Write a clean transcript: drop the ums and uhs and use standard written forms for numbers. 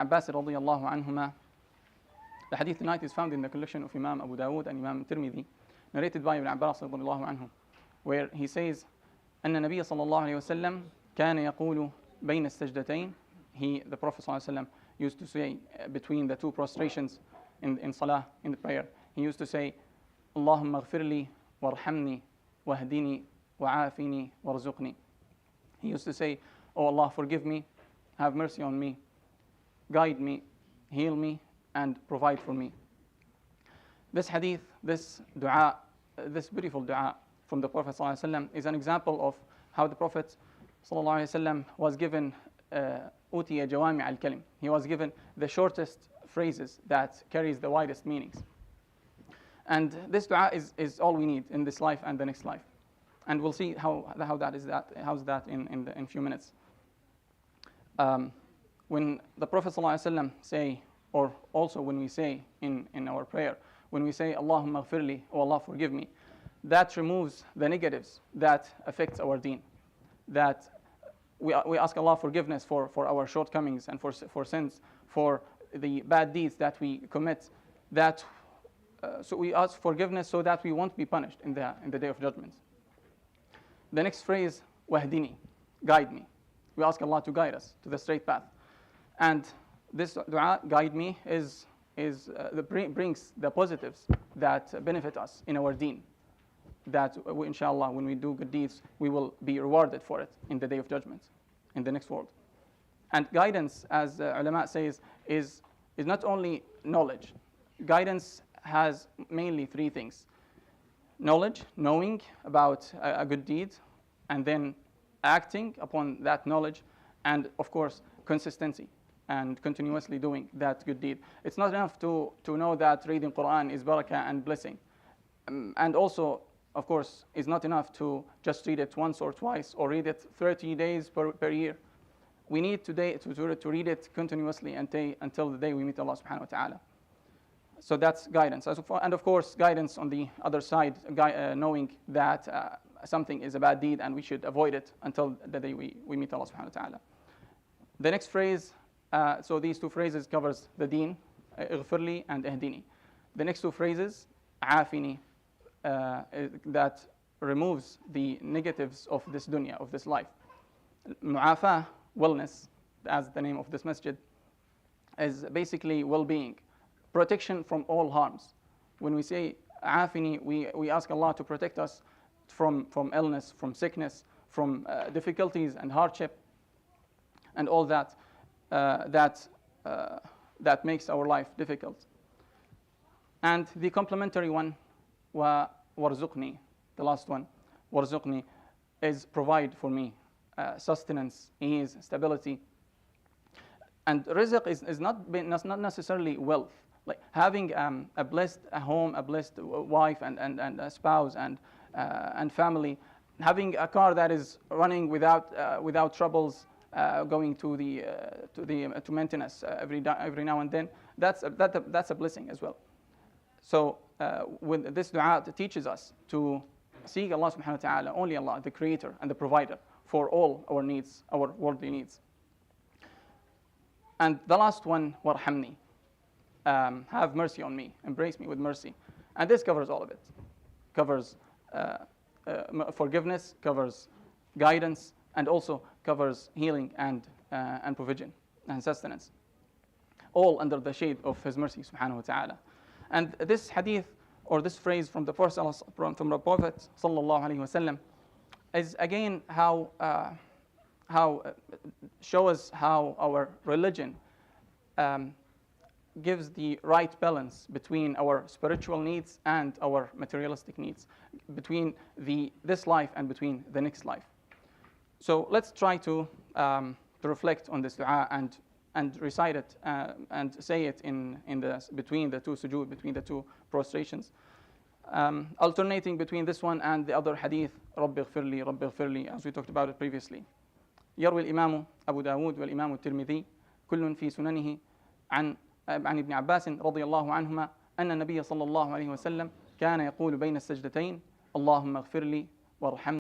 Abbas radiyallahu anhuma. The hadith tonight is found in the collection of Imam Abu Dawud and Imam Tirmidhi, narrated by Ibn Abbas radiyallahu anhu, where he says, أن النبي صلى الله عليه وسلم كان يقول بين السجدتين. The Prophet صلى الله عليه وسلم used to say between the two prostrations in salah, in the prayer, he used to say, اللهم اغفر لي وارحمني واهدني وعافني وارزقني. He used to say, oh Allah, forgive me, have mercy on me, guide me, heal me, and provide for me. This hadith, this dua, this beautiful dua from the Prophet ﷺ is an example of how the Prophet ﷺ was given أوتي جوامع الكلم. He was given the shortest phrases that carries the widest meanings. And this dua is all we need in this life and the next life. And we'll see how's that in a few minutes. When the Prophet ﷺ say, or also when we say in our prayer, when we say Allahumma ghfirli, oh Allah forgive me, that removes the negatives that affects our deen. That we ask Allah forgiveness for our shortcomings and for sins, for the bad deeds that we commit. So we ask forgiveness so that we won't be punished in the day of judgment. The next phrase, wahdini, guide me. We ask Allah to guide us to the straight path. And this dua, guide me, brings the positives that benefit us in our deen. That inshallah, when we do good deeds, we will be rewarded for it in the day of judgment, in the next world. And guidance, as ulama says, is not only knowledge. Guidance has mainly three things: knowledge, knowing about a good deed, and then acting upon that knowledge, and of course consistency and continuously doing that good deed. It's not enough to know that reading Quran is barakah and blessing, and also of course it's not enough to just read it once or twice or read it 30 days per year. We need to read it continuously until the day we meet Allah subhanahu wa ta'ala. So that's guidance. And of course, guidance on the other side, knowing that something is a bad deed and we should avoid it until the day we meet Allah subhanahu wa ta'ala. The next phrase, so these two phrases covers the deen, اغفرلي and اهدني. The next two phrases, عافني, that removes the negatives of this dunya, of this life. Mu'afa, wellness, as the name of this masjid, is basically well-being, protection from all harms. When we say عافني, we ask Allah to protect us from illness, from sickness, from difficulties and hardship, and all that makes our life difficult. And the complementary one, warzuqni, the last one, warzuqni, is provide for me, sustenance, ease, stability. And rizq is not necessarily wealth. Like having a blessed home, a blessed wife and a spouse and family, having a car that is running without troubles, going to maintenance every now and then, that's a blessing as well. So with this dua, it teaches us to seek Allah subhanahu wa ta'ala, only Allah, the creator and the provider for all our needs, our worldly needs. And the last one, warhamni, have mercy on me, embrace me with mercy. And this covers all of it. Covers forgiveness, covers guidance, and also covers healing and provision and sustenance, all under the shade of His mercy subhanahu wa ta'ala. And this hadith, or this phrase from the Prophet sallallahu alaihi wasallam, is again how shows how our religion gives the right balance between our spiritual needs and our materialistic needs, between this life and between the next life. So let's try to reflect on this dua and recite it and say it between the two sujood, between the two prostrations, alternating between this one and the other hadith, رَبِّ اغْفِرْ لِي رَبِّ اغْفِرْ لِي, as we talked about it previously. يروي الإمام أبو داود والإمام الترمذي كل في سننه عن ابن عباس رضي الله عنهما أن النبي صلى الله عليه وسلم كان يقول بين السجدتين اللهم اغفر لي وارحمني